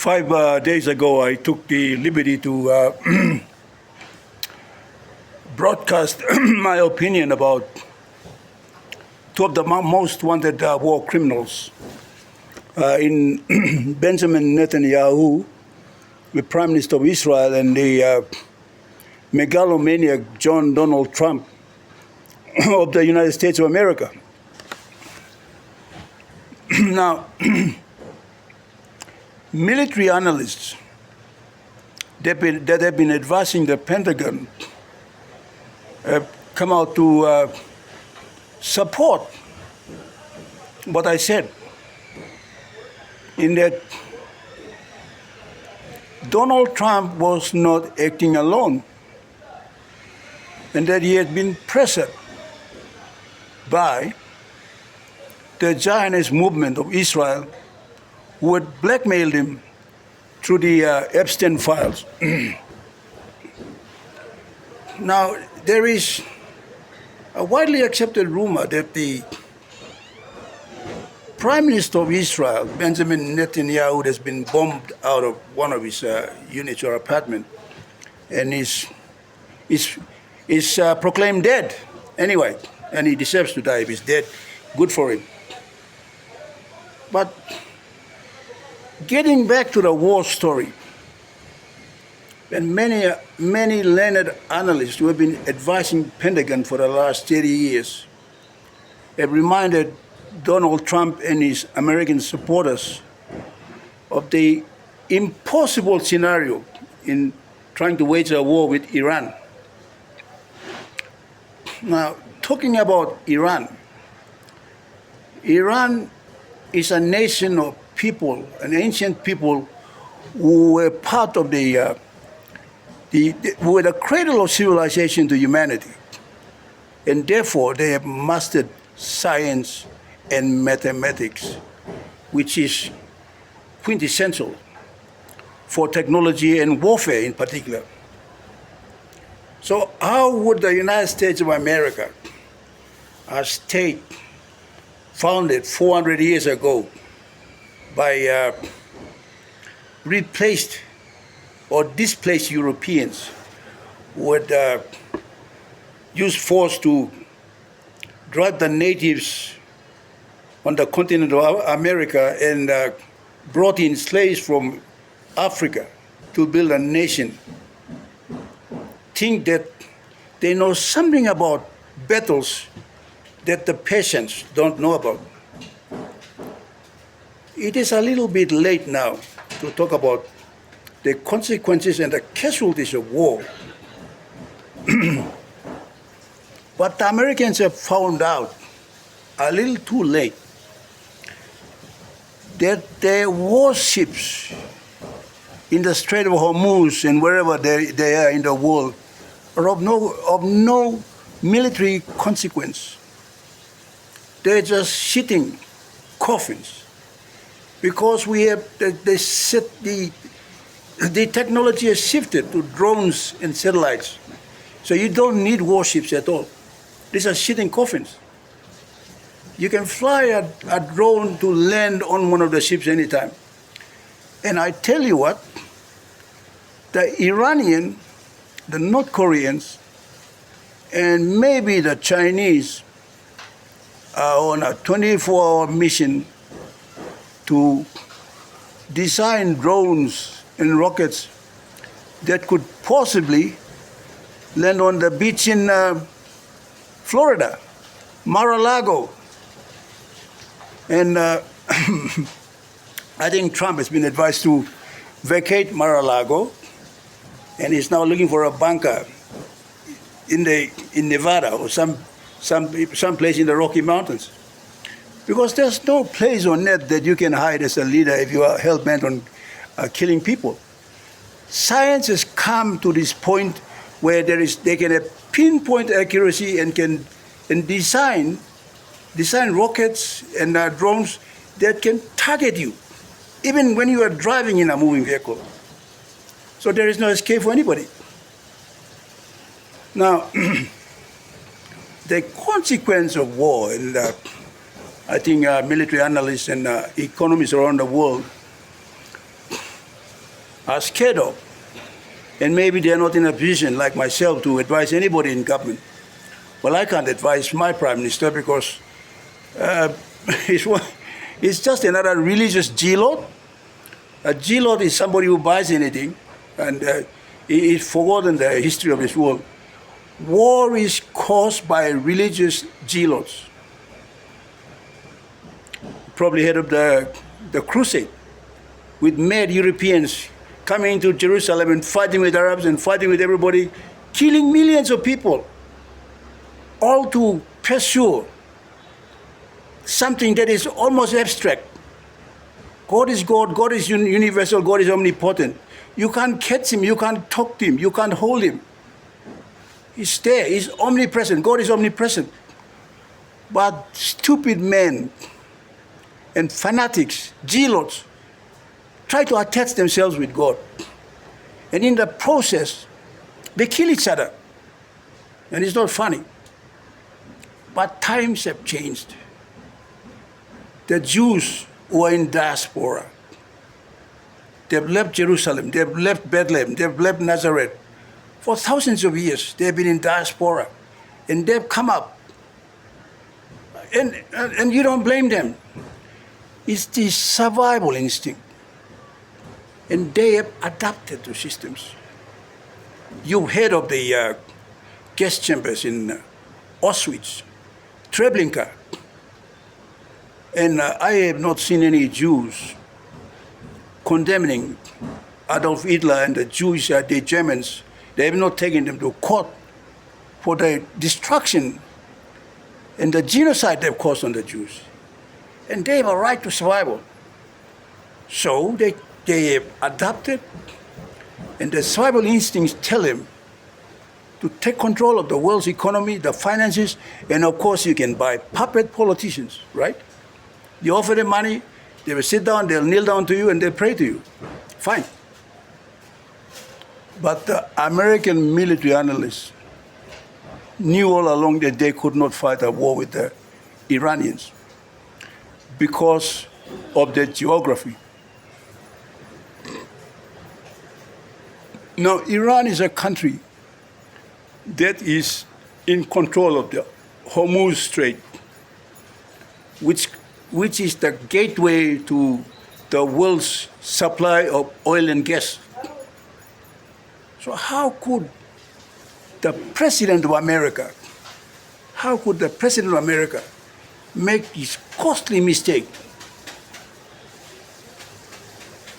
5 days ago, I took the liberty to broadcast my opinion about two of the most wanted war criminals in Benjamin Netanyahu, the Prime Minister of Israel, and the megalomaniac John Donald Trump of the United States of America. Now, military analysts that have been advising the Pentagon have come out to support what I said, in that Donald Trump was not acting alone, and that he had been pressured by the Zionist movement of Israel, who had blackmailed him through the Epstein files. Now, there is a widely accepted rumor that the Prime Minister of Israel, Benjamin Netanyahu, has been bombed out of one of his units or apartment, and is proclaimed dead anyway, and he deserves to die if he's dead. Good for him. But getting back to the war story, and many learned analysts who have been advising Pentagon for the last 30 years have reminded Donald Trump and his American supporters of the impossible scenario in trying to wage a war with Iran. Now, talking about Iran is a nation of people, an ancient people who were part of who were the cradle of civilization to humanity. And therefore, they have mastered science and mathematics, which is quintessential for technology and warfare in particular. So how would the United States of America, a state founded 400 years ago by replaced or displaced Europeans, would use force to drive the natives on the continent of America and brought in slaves from Africa to build a nation, think that they know something about battles that the peasants don't know about. It is a little bit late now to talk about the consequences and the casualties of war. But the Americans have found out a little too late that their warships in the Strait of Hormuz and wherever they are in the world are of no military consequence. They're just sitting coffins, because the technology has shifted to drones and satellites. So you don't need warships at all. These are sitting coffins. You can fly a drone to land on one of the ships anytime. And I tell you what, the Iranian, the North Koreans, and maybe the Chinese are on a 24-hour mission to design drones and rockets that could possibly land on the beach in Florida, Mar-a-Lago. And I think Trump has been advised to vacate Mar-a-Lago, and he's now looking for a bunker in Nevada or some place in the Rocky Mountains. Because there's no place on earth that you can hide as a leader if you are hell-bent on killing people. Science has come to this point where they can have pinpoint accuracy and can design rockets and drones that can target you, even when you are driving in a moving vehicle. So there is no escape for anybody. Now, the consequence of war, and I think military analysts and economists around the world are scared of. And maybe they're not in a position like myself to advise anybody in government. Well, I can't advise my prime minister because it's just another religious G-Lord. A G-Lord is somebody who buys anything, and he's forgotten the history of this world. War is caused by religious G-Lords. Probably heard of the crusade with mad Europeans coming into Jerusalem and fighting with Arabs and fighting with everybody, killing millions of people, all to pursue something that is almost abstract. God is God, God is universal, God is omnipotent. You can't catch him, you can't talk to him, you can't hold him. He's there, he's omnipresent, God is omnipresent. But stupid men and fanatics, G-Lords, try to attach themselves with God. And in the process, they kill each other. And it's not funny. But times have changed. The Jews who are in diaspora, they've left Jerusalem, they've left Bethlehem, they've left Nazareth. For thousands of years, they've been in diaspora. And they've come up. And you don't blame them. It's the survival instinct. And they have adapted to systems. You've heard of the gas chambers in Auschwitz, Treblinka. And I have not seen any Jews condemning Adolf Hitler and the Jewish, the Germans. They have not taken them to court for the destruction and the genocide they've caused on the Jews. And they have a right to survival. So they have adapted, and the survival instincts tell them to take control of the world's economy, the finances, and of course you can buy puppet politicians, right? You offer them money, they will sit down, they'll kneel down to you, and they'll pray to you. Fine. But the American military analysts knew all along that they could not fight a war with the Iranians because of their geography. Now, Iran is a country that is in control of the Hormuz Strait, which is the gateway to the world's supply of oil and gas. So how could the President of America make this costly mistake?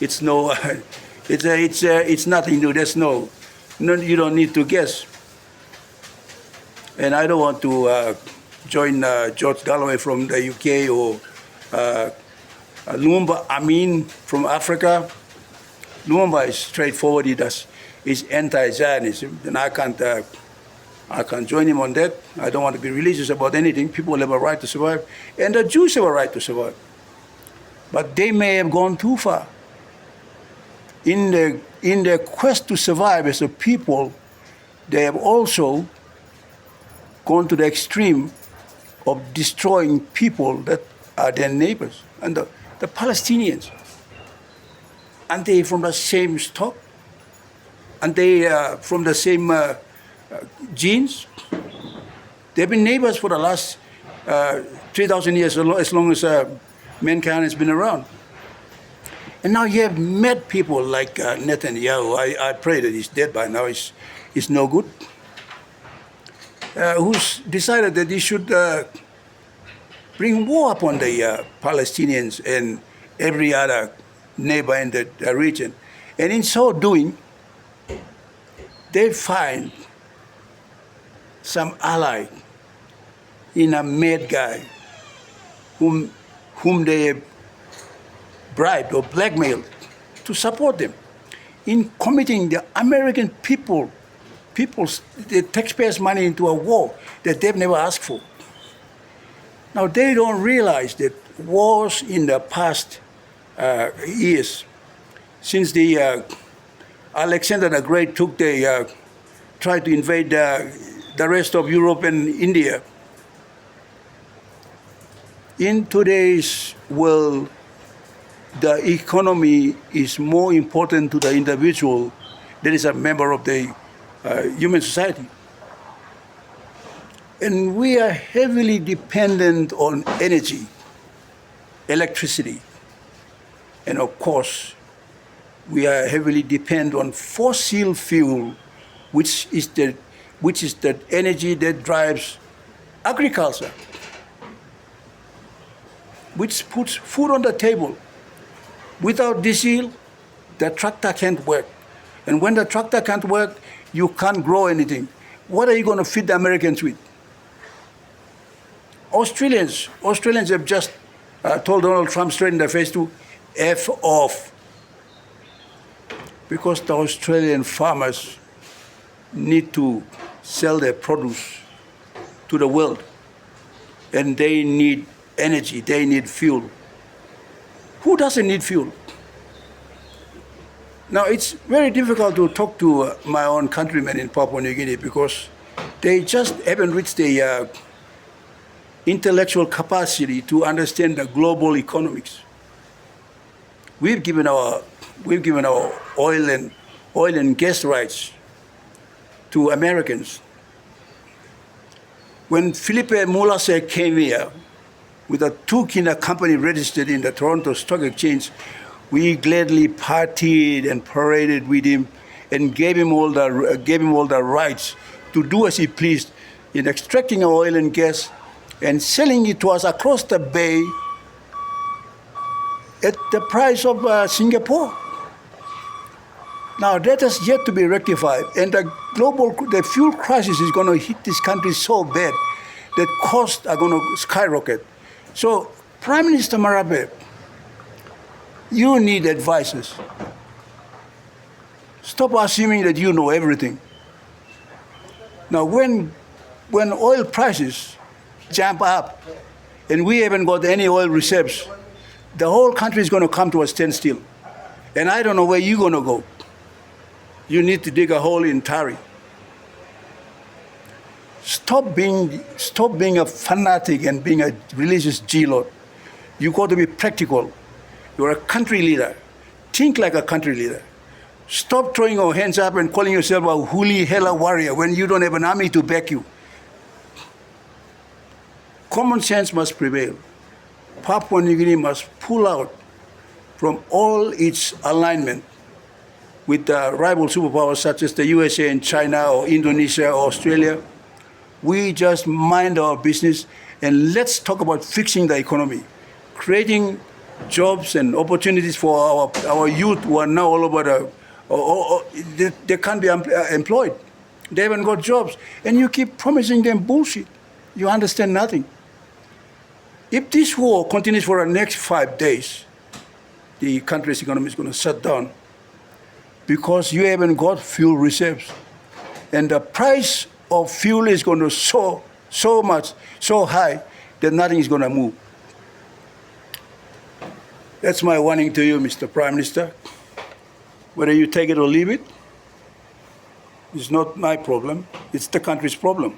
It's nothing new. There's no, you don't need to guess. And I don't want to join George Galloway from the UK or Lumumba Amin from Africa. Lumumba is straightforward. He's anti-Zionism, and I can't join him on that. I don't want to be religious about anything. People have a right to survive, and the Jews have a right to survive. But they may have gone too far. In their quest to survive as a people, they have also gone to the extreme of destroying people that are their neighbors. And the Palestinians, aren't they from the same stock? Aren't they from the same genes? They've been neighbors for the last 3,000 years, as long as mankind has been around. And now you have met people like Netanyahu. I pray that he's dead by now. He's no good. Who's decided that he should bring war upon the Palestinians and every other neighbor in the region. And in so doing, they find some ally in a mad guy whom they have bribed or blackmailed to support them in committing the American the taxpayers' money into a war that they've never asked for. Now, they don't realize that wars in the past years, since the Alexander the Great tried to invade the rest of Europe and India, in today's world, the economy is more important to the individual that is a member of the human society. And we are heavily dependent on energy, electricity, and of course, we are heavily dependent on fossil fuel, which is the energy that drives agriculture, which puts food on the table. Without diesel, the tractor can't work. And when the tractor can't work, you can't grow anything. What are you going to feed the Americans with? Australians have just told Donald Trump straight in the face to F off. Because the Australian farmers need to sell their produce to the world. And they need energy, they need fuel. Who doesn't need fuel? Now, it's very difficult to talk to my own countrymen in Papua New Guinea because they just haven't reached the intellectual capacity to understand the global economics. We've given our oil and gas rights to Americans. When Philippe Moulasek came here with a Tukina company registered in the Toronto Stock Exchange, we gladly partied and paraded with him and gave him all the rights to do as he pleased in extracting our oil and gas and selling it to us across the bay at the price of Singapore. Now that has yet to be rectified, and the fuel crisis is going to hit this country so bad that costs are going to skyrocket. So, Prime Minister Marape, you need advisors. Stop assuming that you know everything. Now, when oil prices jump up and we haven't got any oil reserves, the whole country is going to come to a standstill. And I don't know where you're going to go. You need to dig a hole in Tari. Stop being a fanatic and being a religious G-Lord. You got to be practical. You're a country leader. Think like a country leader. Stop throwing your hands up and calling yourself a holy hella warrior when you don't have an army to back you. Common sense must prevail. Papua New Guinea must pull out from all its alignment with rival superpowers such as the USA and China or Indonesia or Australia. We just mind our business and let's talk about fixing the economy, creating jobs and opportunities for our youth who are now all over they can't be employed. They haven't got jobs. And you keep promising them bullshit. You understand nothing. If this war continues for the next 5 days, the country's economy is going to shut down because you haven't got fuel reserves. And the price of fuel is going to soar so high that nothing is going to move. That's my warning to you, Mr. Prime Minister. Whether you take it or leave it, it's not my problem. It's the country's problem.